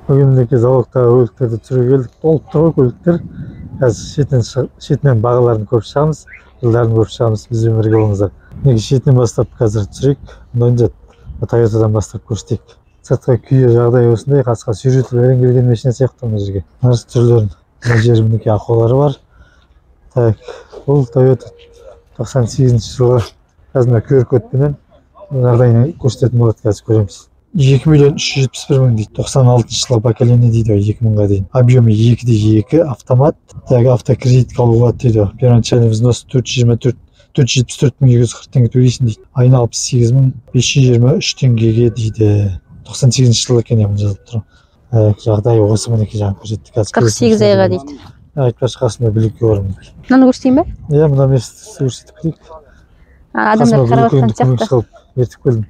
Бүгіндегі залогтағы көліктерді түсіруге келдік. Толып тұр ғой көліктер. Қазір шетінен бағаларын көріп шығамыз, жылдарын көріп шығамыз. Бізбен бірге болыңыздар. Неге шетінен бастап қазір түсірейік. Мұнда Toyota'дан бастап көрсетейік. Сыртқы күйі жағдай осындай, қасқа сүйретіліп келген машина сияқты мына жерге. Нарық түрлерін, мына жер мінекей ақаулары бар. Так, бұл Toyota 98 жылғы қазір QR-кодпенен жағдайын көрсететін болады, қазір көреміз. 2.371.000 дейді, 96 жылғы поколение дейді, 2000-ға дейін. Объемы 2/2, автомат. Так, автокредитке алуға дейді. Первоначальный взнос 474.240 теңге төлейсің дейді. Айына 68.523 теңгеге дейді. 98 жылы екен яғни жазылып тұр. Жағдай осы мінекей жаңа көрсеттік. 48 айға дейді. Айтпаш қасында білекке бар мінекей. Мынаны көрсетейін бе? Иә, мына месті көрсетіп кетейік. Адамдар қарап жатқан сияқты. Ертіп келдім.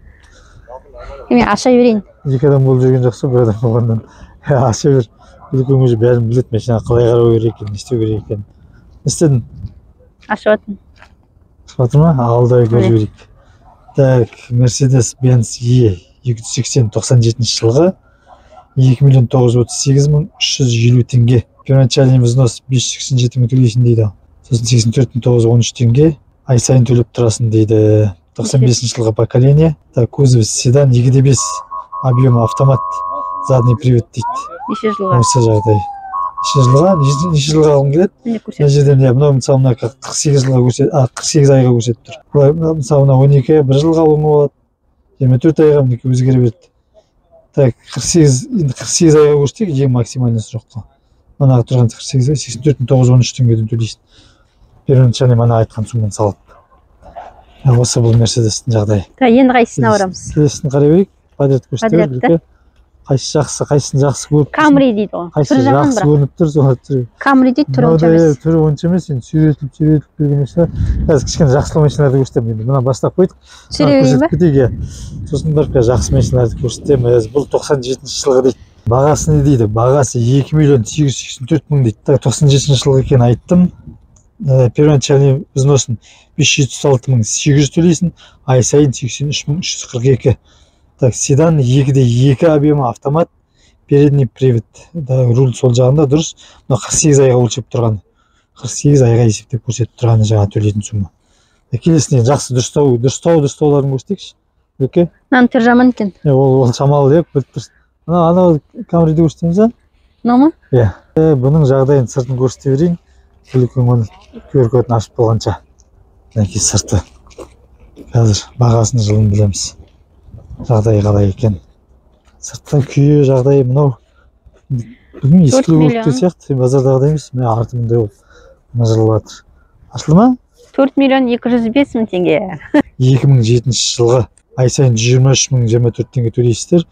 Мен аша берейін. Екі адам болып жүрген жақсы, бір адам болғаннан. Аша бер. Білекең өзі бәрін біледі, машина қалай қарау керек екен, не істеу керек екен. Не істедің? Ашып жатырмын. Ашып жатыр ма? Алда көріп жіберейік. Так, Mercedes-Benz E 280-97 жылғы 2.938.350 теңге. Первоначальный взнос 587 мың төлейсің дейді. Сосын 84.913 теңге. Ай сайын төлеп тұрасың дейді. 95 жылғы поколение. Так, кузов седан 2/5, объемы автомат, задний привод дейді. Неше жылға? Осы жағдай. Неше жылға алғым келеді? Мына жерден мынау мысалы мына 48 жылға көрсетеді, 48 айға көрсетіп тұр. Былай мысалы мына 12 1 жылға алуға болады. 24 айға мінекей өзгере береді. Так, 48 айға көрсетейік, ең максимальный сроқты. Мына тұрған 48 ай 84.913 теңгеден төлейсің. Первоначальный мана айтқан сумманы салып. Осы бұл Мерседестің жағдайы. Енді қайсысына барамыз? Келесін қарай берейік. Подряд көрсетейік. Қайсы жақсы, қайсысын жақсы көріп. Камри дейді ғой. Қайсы жақсы көрініп тұр, соны түрі. Камри дейді, түрі онша емес. Түрі онша емес, енді сүйретіліп келген машина. Қазір кішкене жақсы машиналарды көрсетемін. Енді мына бастап қойдық. Түсіре берейін бе? Сосын барып жақсы машиналарды көрсетемін. Бұл 97 жылғы дейді. Бағасы не дейді? Бағасы 2.884.000 дейді. 97 жылғы екен айттым. Первоначальный взносын 576.800 төлейсің, ай сайын 83.342. Так, седан 2/2 объемы, автомат, передний привод. Руль сол жағында дұрыс. 48 айға өлшеп тұрған. 48 айға есептеп көрсетіп тұрғаны жаңа төлейтін сумма. Келесіне жақсы дұрыстауларын көрсетейікші. Өке? Мынаның түрі жаман екен. Ол шамалы деп біліп тұрсың. Анау Камриді көрсетеміз ба? Мынау ма? Иә. Бұның жағдайын сыртын көрсете берейін. Бүлікің оны QR-кодын ашып болғанша. Мінекей сырты. Қазір бағасын жылын білеміз. Жағдайы қалай екен. Сырттың күйі жағдайы мынау. Бүгін ескілі көрікті сияқты. Базардағыда емес. Мен артымында ол. Мына жылы батыр. Ашылы ма? 4.205.000 теңге. 2007 жылғы ай сайын 23.024 теңге төлейсіздер.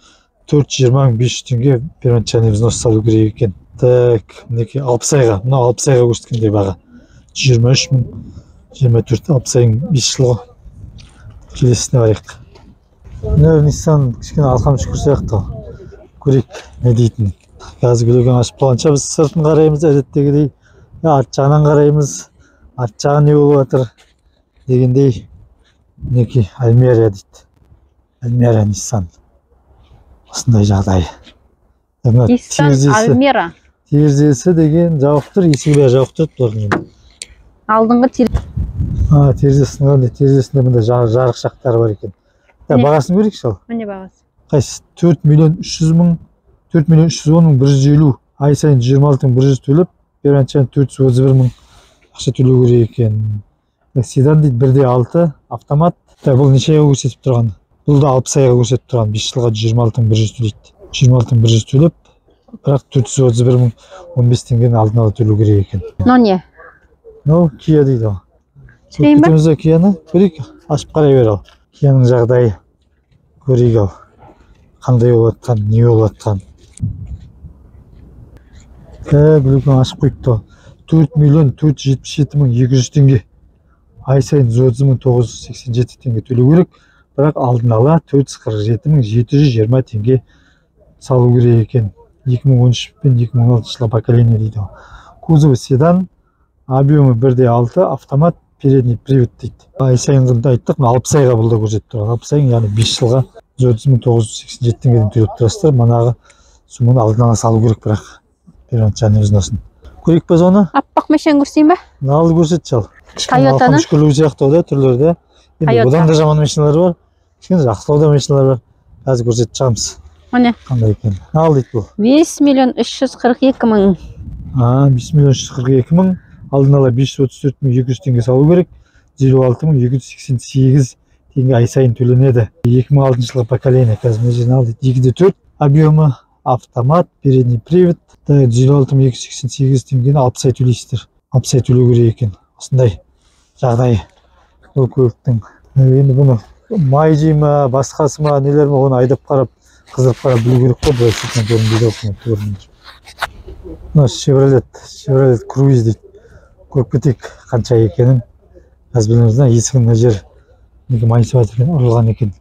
420.500 теңге первоначальный взнос салу керек екен. Так, мінекей 60 айға. Мына 60 айға көрсеткендей баға. 23.024, 60 айың 5 жылғы. Келесіне барайық. Мына Nissan кішкене алқам шүкір сияқты. Көрейік, не дейтін. Қазір гүлеген ашып болғанша біз сыртын қараймыз, әдеттегідей. Арт жағынан қараймыз. Арт жағы не болып жатыр дегендей. Мінекей Almera дейді. Almera Nissan. Осындай жағдай. Nissan Almera. Терезесі деген жауып тұр, есігі бәрі жауып тұрды бұлардың. Алдыңғы терезесінде мында жарық шақтары бар екен. Бағасын көрейікші ал. Міне бағасы. Қайсы 4.310.150, ай сайын 26.100 төлеп, первоначальный 431.000 ақша төлеу керек екен. Седан дейді 1/6 автомат. Бұл неше айға көрсетіп тұрған? Бұл да 60 айға көрсетіп тұрған, 5 жылға 26.100 төлейді. 26.100 төлеп, бірақ 431.015 теңгені алдын ала төлеу керек екен. Мынау не? Мынау Kia дейді ол. Түсірейін бе? Кетеміз Кияны, көрейік, ашып қарай бер ал. Кияның жағдайы көрейік ал. Қандай болып жатқан, не болып жатқан. Бүлікін ашып қойыпты. 4.477.200 теңге. Ай сайын 30.987 теңге төлеу керек. Бірақ алдын ала 447.720 теңге салу керек екен. 2013 пен 2016 жылғы поколение дейді. Кузовы седан, объемы 1/6, автомат, передний привод дейді. Ай сайынғында айттық, 60 айға бұлда көрсетіп тұрған. 60 айын, яғни 5 жылға 4.987 теңгеден төлеп тұрасыздар. Манағы Суманы алдын ала салу керек, бірақ первоначальный взносын. Көрейік па соны? Аппақ машина көрсейін ба? Алды көрсетші ал. Тойотаны? Күшкілі сияқты да, түрлері де. Енді одан да жаман машиналар бар. Кішкене жақсылау да машиналар бар. Қазір көрсетіп шығамыз. Міне. Қандай екен? Ал дейді бұл. 5 миллион 342 мың. 5 миллион 342 мың. Алдын ала 534 мың 200 теңге салу керек. 156 мың 288 теңге ай сайын төленеді. 2006 жылғы поколение. Қазір мына жерін ал дейді. 2-4 объемы, автомат, передний привод. 156 мың 288 теңгені 60 ай төлейсіздер. 60 ай төлеу керек екен. Осындай жағдай бұл көліктің. Енді бұны май жей ма, басқасы ма, нелер ма, оны айдап қарап, қыздырып қарап білу керек қой, былай шетінен көрінбейді. Мына Chevrolet Cruze дейді. Көріп кетейік қанша екенін. Қазір білеміз, есігін мына жер майысып жатыр екен, ұрылған екен.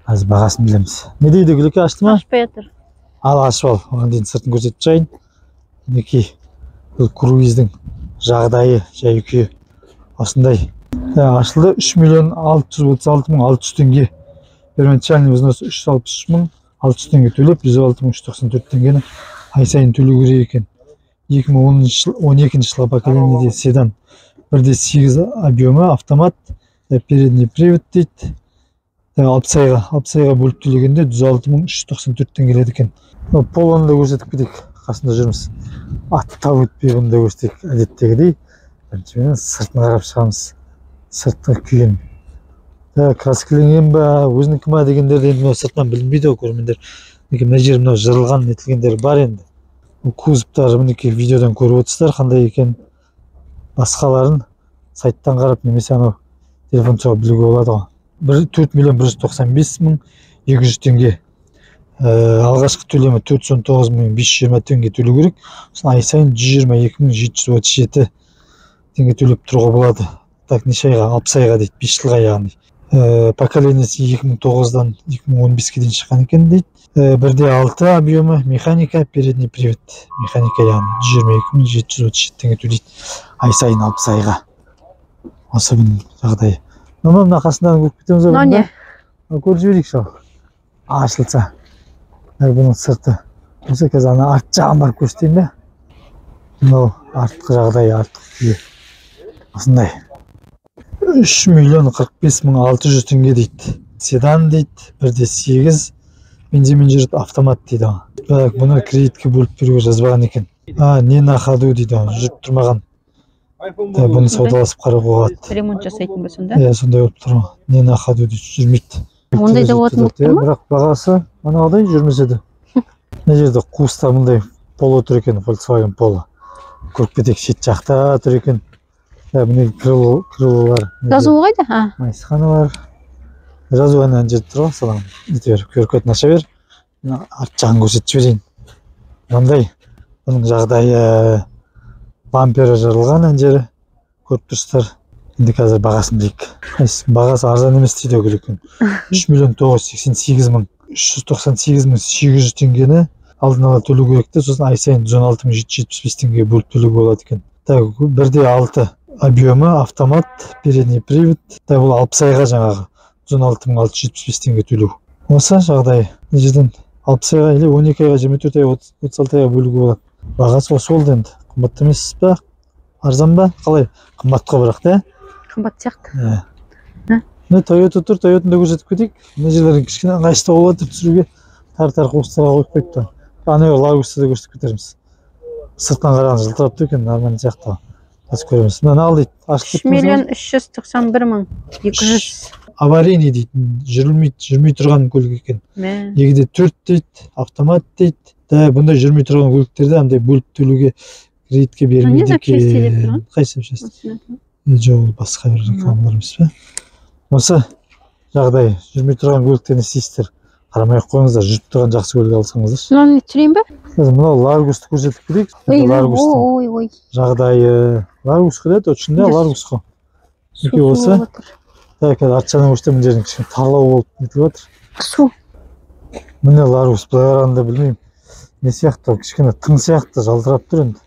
Қазір бағасын білеміз. Не дейді, Гүлеке, ашты ма? Ашпай жатыр. Ал, ашып ал. Оған дейін сыртын көрсетіп жайын. Мінекей бұл Cruze'дің жағдайы, жай күйі осындай. Ашылды 3 миллион 636 мың 600 теңге. Первоначальный взнос 363 мың 600 теңге төлеп, 106 мың 394 теңгені ай сайын төлеу керек екен. 2012 жылғы поколениеде седан. 1.8 объемы, автомат, передний привод дейді. 60 айға бөліп төлегенде 106 мың 394 теңгеледі екен. Полоны да көрсетіп кетейік. Қасында жүрміз. Аттап өтпей бұны да көрсетейік. Әдеттегідей. Біріншіден сыртын қарап шығамыз. Сыртқы күйін. Краскіленген ба, өзінікі ма дегендерді енді сыртынан білінбейді ғой көрермендер. Мына жер мынау жырылған нетілгендер бар енді. Кузовтары мінекей видеодан көріп отырсыздар қандай екен. Басқаларын сайттан қарап немесе анау телефон соғып білуге болады ғой. 4 миллион 195 мың 200 теңге. Алғашқы төлемі 419 мың 520 теңге төлеу керек. Сосын ай сайын 122 мың 737 теңге төлеп тұруға болады. Так, неше айға? 60 айға дейді, 5 жылға яғни. Поколениясы 2009-дан 2015-ке дейін шыққан екен дейді. 1.6 объемы, механика, передний привод. Механика яғни 122 мың 737 теңге төлейді. Ай сайын 60 айға. Осы бұның жағдайы. Мына қасындағы көріп кетеміз ғой. Не? Көріп жіберейік шау. Ашылса. Бұның сырты. Осы қазір ана арт жағын барып көрсетейін бе? Мынау артқы жағдайы, артқы күйі. Осындай. 3 миллион 45 мың 600 теңге дейді. Седан дейді, 1.8 бензинмен жүреді, автомат дейді. Бұны кредитке бөліп беруге жазбаған екен. Не на ходу дейді, жүріп тұрмаған. Бұны саудаласып қарауға болады. Ремонт жасайтын ба сонда? Сондай болып тұр. Не на ходу дейді, жүрмейді. Ондай да болатын болып тұр ма? Бірақ бағасы анағыдай жүрмеседі. Мына жерде қуыста мұндай Polo тұр екен, Volkswagen Polo. Көріп кетейік, шет жақта тұр екен. Міне крылолар. Жазуы қайда? Майысқаны бар. Жазуы ана жерде тұр ғой, салам. Көркетін аша бер. Арт жағын көрсетіп жіберейін. Мындай. Бұның жағдайы бампері жарылған ана жері. Көріп тұрсыздар. Енді қазір бағасын дейік. Бағасы арзан емес дейді екен. 3 миллион 988 мың 398 мың 800 теңгені алдын ала төлеу керекті. Сосын ай сайын 116 мың 775 теңге бөліп төлеуге болады екен. 1.6 объемы, автомат, передний привод. Бұл 60 айға жаңағы 116 мың 675 теңге төлеу. Осы жағдай. Жерден 60 айға или 12 айға 24 ай 36 айға бөлуге болады. Бағасы осы болды енді. Қымбат емес па? Арзан ба? Қалай? Қымбатқа бірақ та? Қымбат сияқты. Міне Toyota тұр, Toyotаны да көрсетіп кетейік. Мына жерлерін кішкене ыңғайсыздау болады түсіруге. Тар қуыстарға қойып қойыпты. Ана Lagos'ты да көрсетіп кетерміз. Сыртынан қараған жылтырап тұр екен, нормально сияқты. Қазір көреміз. Мына ал дейді. 3 миллион 391 мың 200. Аварийный дейді. Жүрмей тұрған көлік екен. 2.4 дейді, автомат дейді. Бұндай жүрмей тұрған көліктерді андай бөліп төлеуге кредитке бермейді екен. Қайсы запчасти? Жоқ, басқа бір рекламаларымыз ба? Осы жағдай, жүрмей тұрған көліктеріне істейсіздер. Қарамай қойыңыздар, жүріп тұрған жақсы көлік алсаңыздар. Мынаны түсірейін бе? Мынау Largus'ты көрсетіп кетейік. Ой. Жағдайы Largus қой да, точно да, Largus қой. Неке осы. Қазір атшаның өштен мына жерін кішкене тарлау болып нетіліп жатыр. Су. Міне Largus, былай қарағанда білмеймін. Не сияқты, кішкене тың сияқты жалтырап тұр енді.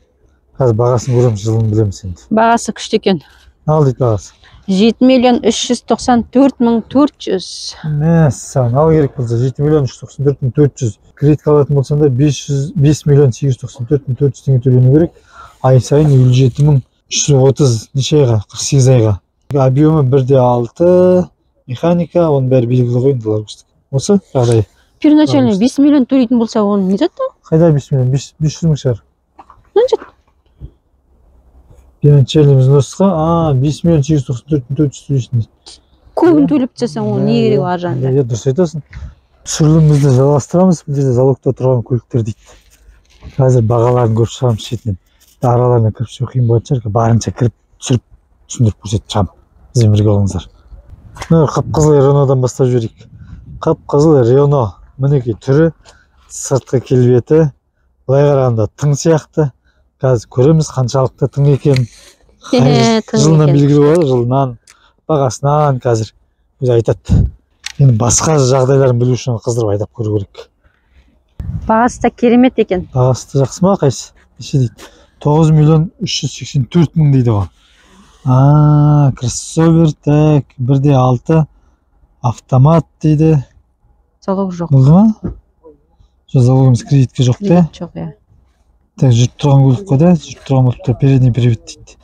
Қазір бағасын көреміз, жылын білеміз енді. Бағасы күшті екен. Ал дейді бағасы. 7.394.400. Мәссаған, ал керек болса 7.394.400 кредитке алатын болсаң да 5.894.400 теңге төлену керек. Ай сайын 57.330 неше айға? 48 айға. Объемы 1/6, механика, оның бәрі белгілі ғой енді ларгустік. Осы жағдай. Первоначально 5 миллион төлейтін болса, оны не жатты? Қайда 5 миллион? 500 мың шығар. Не жатты? Первоначальный взносқа 5.894.400 төлейсің. Көбін төлеп жасаң, оны не керек ар жағында? Иә, дұрыс айтасың. Түсірілімімізді жалғастырамыз. Бұл жерде залогта тұрған көліктер дейді. Қазір бағаларын көріп шығамыз шетінен. Араларына кіріп шығу қиын болатын шығар. Барынша кіріп түсіріп түсіндіріп көрсетіп шығамын. Бізбен бірге болыңыздар. Қып-қызыл Renault'дан бастап жіберейік. Қып-қызыл Renault. Мінекей түрі, сыртқы келбеті, былай қарағанда тың сияқты. Қазір көреміз қаншалықты тың екенін. Жылынан белгілі болады, жылынан, бағасынан қазір өзі айтады. Енді басқа жағдайларын білу үшін қыздырып айдап көру керек. Бағасы да керемет екен. Бағасы да жақсы ма, қайсы? Неше дейді? 9.384.000 дейді ғой. Кроссовер, так, 1/6 автомат дейді. Залог жоқ. Болды ма? Залогымыз кредитке жоқ та? Жоқ, иә. Так, жүріп тұрған көлік қой да, жүріп тұрған болыпты, передний привод дейді.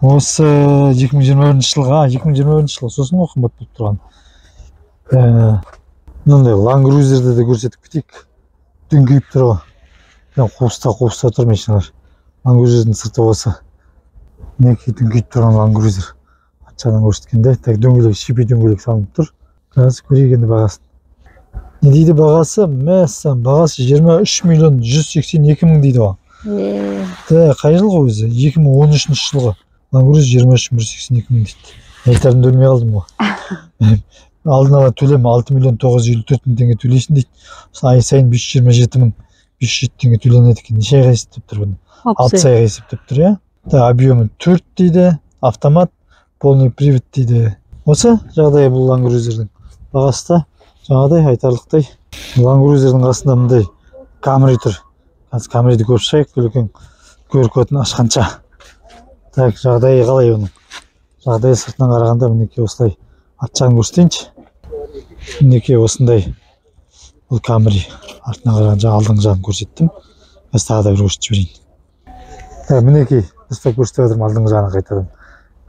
Осы 2021 жылға, 2021 жылға сосын ғой қымбат болып тұрған. Мынандай Land Cruiser'ді де көрсетіп кетейік. Дүңгейіп тұр ғой. Қуыста тұр машиналар. Land Cruiser'дің сырты осы. Мінекей дүңгейіп тұрған Land Cruiser. Атшадан көрсеткенде, так дөңгелек, шипи дөңгелек салынып тұр. Қазір көрейік енді бағасын. Не дейді бағасы? Мәссаған, бағасы 23.182.000 дейді ғой. Қай жылғы өзі? 2013 жылғы. Land Cruiser 23.182.000 дейді. Айтарын өлмей қалдым ғой. Алдын ала төлем 6.954.000 теңге төлейсің дейді. Ай сайын 527.507 теңге төленеді екен. Неше айға есептеп тұр бұны? 6 айға есептеп тұр, иә? Объемы 4 дейді, автомат, полный привод дейді. Осы жағдай бұл Land Cruiser'дің бағасы да жаңағыдай айтарлықтай. Land Cruiser'дің қасында мындай Camry тұр. Қазір Camry'ді көріп шығайық, көлікің көркөтін ашқанша. Так, жағдайы қалай оның? Жағдайы сыртынан қарағанда мінекей осылай ат жағын көрсетейінші. Мінекей осындай бұл Camry. Артынан қарағанда алдыңғы жағын көрсеттім. Қазір тағы да бір көрсетіп жіберейін. Так, мінекей дұрыстап көрсетіп отырмын алдыңғы жағын қайтадан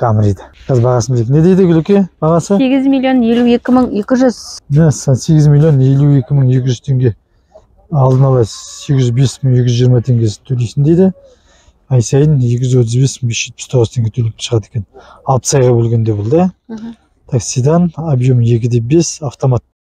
Camry'ді. Қазір бағасын білейік. Не дейді көлікке бағасы? 8.052.200. 8.052.200 теңге. Алдын ала 805.220 теңгесі төлейсің дейді. Ай сайын 235.579 теңге төлеп шығады екен. 60 айға бөлгенде бұл да. Так, седан, объем 2/5, автомат.